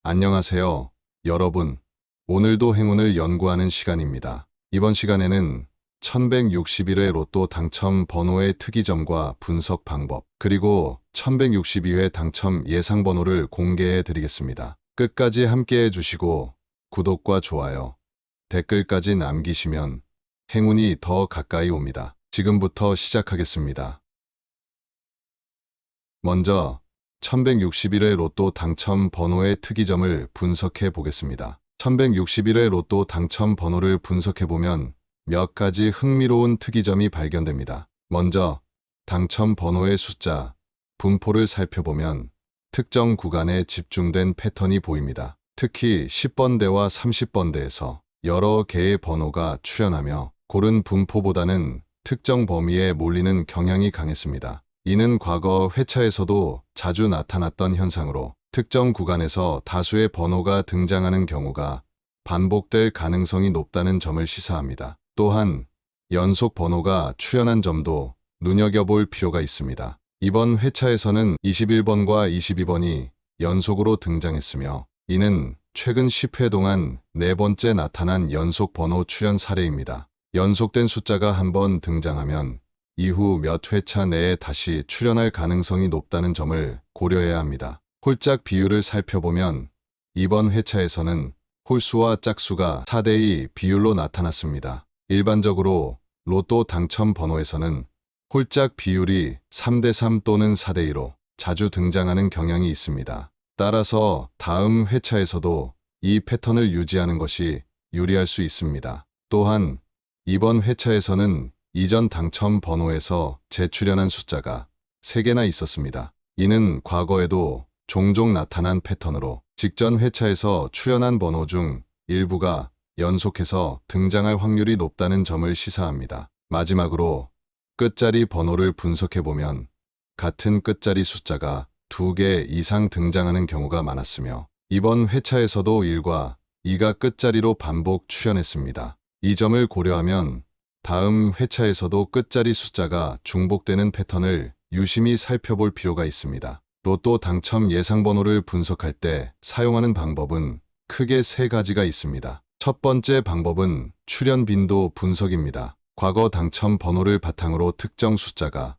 안녕하세요, 여러분. 오늘도 행운을 연구하는 시간입니다. 이번 시간에는 1161회 로또 당첨 번호의 특이점과 분석 방법, 그리고 1162회 당첨 예상 번호를 공개해 드리겠습니다. 끝까지 함께 해주시고 구독과 좋아요, 댓글까지 남기시면 행운이 더 가까이 옵니다. 지금부터 시작하겠습니다. 먼저 1161회 로또 당첨 번호의 특이점을 분석해 보겠습니다. 1161회 로또 당첨 번호를 분석해 보면 몇 가지 흥미로운 특이점이 발견됩니다. 먼저 당첨 번호의 숫자, 분포를 살펴보면 특정 구간에 집중된 패턴이 보입니다. 특히 10번대와 30번대에서 여러 개의 번호가 출현하며 고른 분포보다는 특정 범위에 몰리는 경향이 강했습니다. 이는 과거 회차에서도 자주 나타났던 현상으로 특정 구간에서 다수의 번호가 등장하는 경우가 반복될 가능성이 높다는 점을 시사합니다. 또한 연속 번호가 출현한 점도 눈여겨볼 필요가 있습니다. 이번 회차에서는 21번과 22번이 연속으로 등장했으며 이는 최근 10회 동안 네 번째 나타난 연속 번호 출현 사례입니다. 연속된 숫자가 한 번 등장하면 이후 몇 회차 내에 다시 출현할 가능성이 높다는 점을 고려해야 합니다. 홀짝 비율을 살펴보면 이번 회차에서는 홀수와 짝수가 4대2 비율로 나타났습니다. 일반적으로 로또 당첨 번호에서는 홀짝 비율이 3대3 또는 4대2로 자주 등장하는 경향이 있습니다. 따라서 다음 회차에서도 이 패턴을 유지하는 것이 유리할 수 있습니다. 또한 이번 회차에서는 이전 당첨 번호에서 재출현한 숫자가 3개나 있었습니다. 이는 과거에도 종종 나타난 패턴으로 직전 회차에서 출현한 번호 중 일부가 연속해서 등장할 확률이 높다는 점을 시사합니다. 마지막으로 끝자리 번호를 분석해보면 같은 끝자리 숫자가 2개 이상 등장하는 경우가 많았으며 이번 회차에서도 1과 2가 끝자리로 반복 출현했습니다. 이 점을 고려하면 다음 회차에서도 끝자리 숫자가 중복되는 패턴을 유심히 살펴볼 필요가 있습니다. 로또 당첨 예상 번호를 분석할 때 사용하는 방법은 크게 3가지가 있습니다. 첫 번째 방법은 출현 빈도 분석입니다. 과거 당첨 번호를 바탕으로 특정 숫자가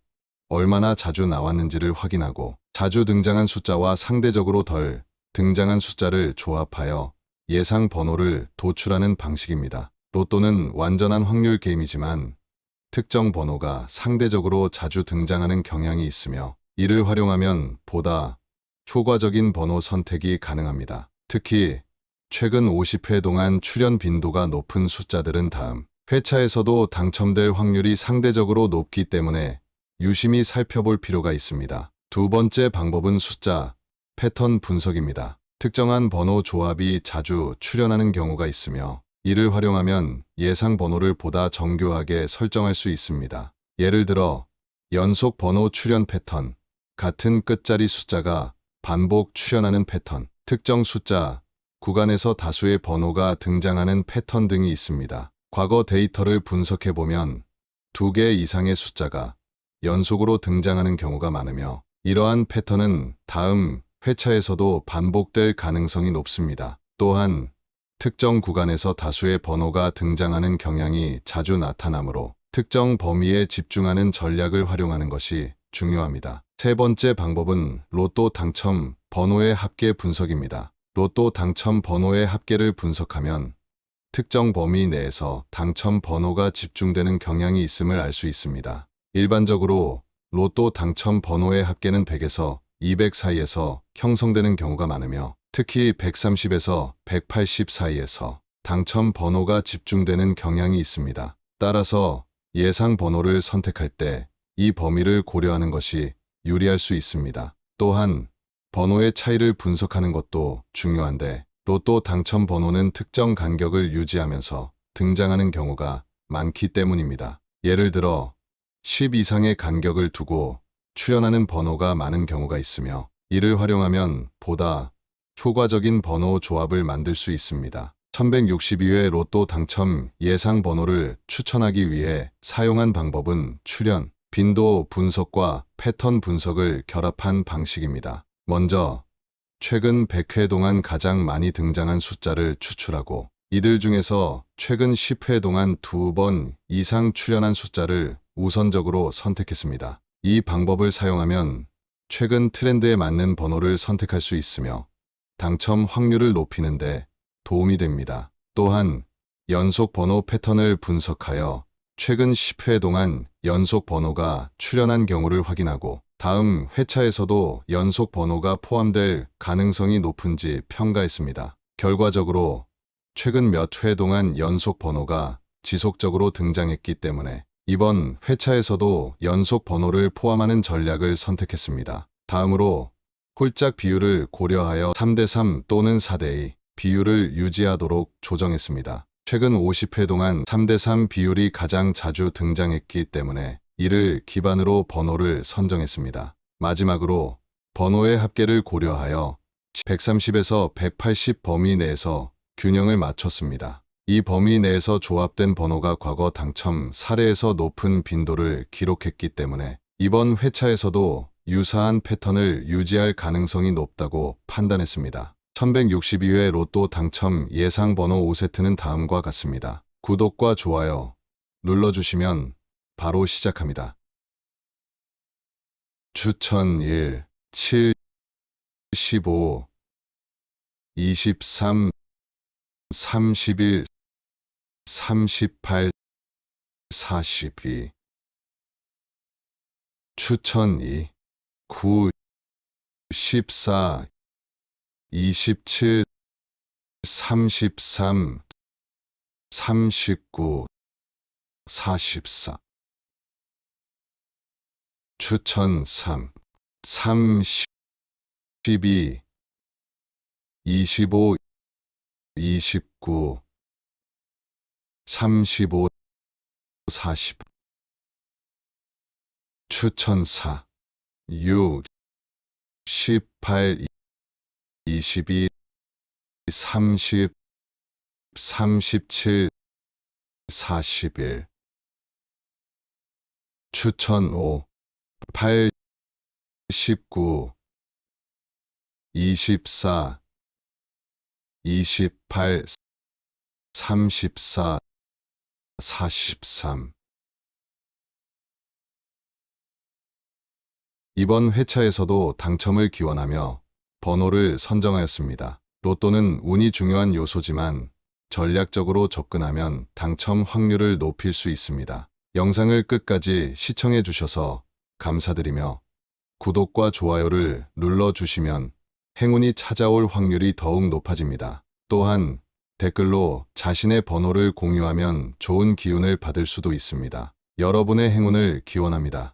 얼마나 자주 나왔는지를 확인하고 자주 등장한 숫자와 상대적으로 덜 등장한 숫자를 조합하여 예상 번호를 도출하는 방식입니다. 로또는 완전한 확률 게임이지만 특정 번호가 상대적으로 자주 등장하는 경향이 있으며 이를 활용하면 보다 효과적인 번호 선택이 가능합니다. 특히 최근 50회 동안 출현 빈도가 높은 숫자들은 다음 회차에서도 당첨될 확률이 상대적으로 높기 때문에 유심히 살펴볼 필요가 있습니다. 두 번째 방법은 숫자, 패턴 분석입니다. 특정한 번호 조합이 자주 출현하는 경우가 있으며 이를 활용하면 예상 번호를 보다 정교하게 설정할 수 있습니다. 예를 들어 연속 번호 출현 패턴, 같은 끝자리 숫자가 반복 출현하는 패턴, 특정 숫자, 구간에서 다수의 번호가 등장하는 패턴 등이 있습니다. 과거 데이터를 분석해보면 2개 이상의 숫자가 연속으로 등장하는 경우가 많으며 이러한 패턴은 다음 회차에서도 반복될 가능성이 높습니다. 또한 특정 구간에서 다수의 번호가 등장하는 경향이 자주 나타나므로 특정 범위에 집중하는 전략을 활용하는 것이 중요합니다. 세 번째 방법은 로또 당첨 번호의 합계 분석입니다. 로또 당첨 번호의 합계를 분석하면 특정 범위 내에서 당첨 번호가 집중되는 경향이 있음을 알 수 있습니다. 일반적으로 로또 당첨 번호의 합계는 100에서 200 사이에서 형성되는 경우가 많으며 특히 130에서 180 사이에서 당첨 번호가 집중되는 경향이 있습니다. 따라서 예상 번호를 선택할 때 이 범위를 고려하는 것이 유리할 수 있습니다. 또한 번호의 차이를 분석하는 것도 중요한데 로또 당첨 번호는 특정 간격을 유지하면서 등장하는 경우가 많기 때문입니다. 예를 들어 10 이상의 간격을 두고 출현하는 번호가 많은 경우가 있으며 이를 활용하면 보다 효과적인 번호 조합을 만들 수 있습니다. 1162회 로또 당첨 예상 번호를 추천하기 위해 사용한 방법은 출현, 빈도 분석과 패턴 분석을 결합한 방식입니다. 먼저 최근 100회 동안 가장 많이 등장한 숫자를 추출하고 이들 중에서 최근 10회 동안 2번 이상 출현한 숫자를 우선적으로 선택했습니다. 이 방법을 사용하면 최근 트렌드에 맞는 번호를 선택할 수 있으며 당첨 확률을 높이는데 도움이 됩니다. 또한 연속 번호 패턴을 분석하여 최근 10회 동안 연속 번호가 출현한 경우를 확인하고 다음 회차에서도 연속 번호가 포함될 가능성이 높은지 평가했습니다. 결과적으로 최근 몇 회 동안 연속 번호가 지속적으로 등장했기 때문에 이번 회차에서도 연속 번호를 포함하는 전략을 선택했습니다. 다음으로 홀짝 비율을 고려하여 3대3 또는 4대2 비율을 유지하도록 조정했습니다. 최근 50회 동안 3대3 비율이 가장 자주 등장했기 때문에 이를 기반으로 번호를 선정했습니다. 마지막으로 번호의 합계를 고려하여 130에서 180 범위 내에서 균형을 맞췄습니다. 이 범위 내에서 조합된 번호가 과거 당첨 사례에서 높은 빈도를 기록했기 때문에 이번 회차에서도 유사한 패턴을 유지할 가능성이 높다고 판단했습니다. 1162회 로또 당첨 예상 번호 5세트는 다음과 같습니다. 구독과 좋아요 눌러주시면 바로 시작합니다. 추천 1, 7, 15, 23, 31, 38, 42 추천 2, 9, 14, 27, 33, 39, 44 추천 3, 32, 25, 29, 35, 40 추천 4, 6, 18, 22, 30, 37, 41 추천 5, 8, 19, 24, 28, 34, 43 이번 회차에서도 당첨을 기원하며 번호를 선정하였습니다. 로또는 운이 중요한 요소지만 전략적으로 접근하면 당첨 확률을 높일 수 있습니다. 영상을 끝까지 시청해 주셔서 감사드리며 구독과 좋아요를 눌러주시면 행운이 찾아올 확률이 더욱 높아집니다. 또한 댓글로 자신의 번호를 공유하면 좋은 기운을 받을 수도 있습니다. 여러분의 행운을 기원합니다.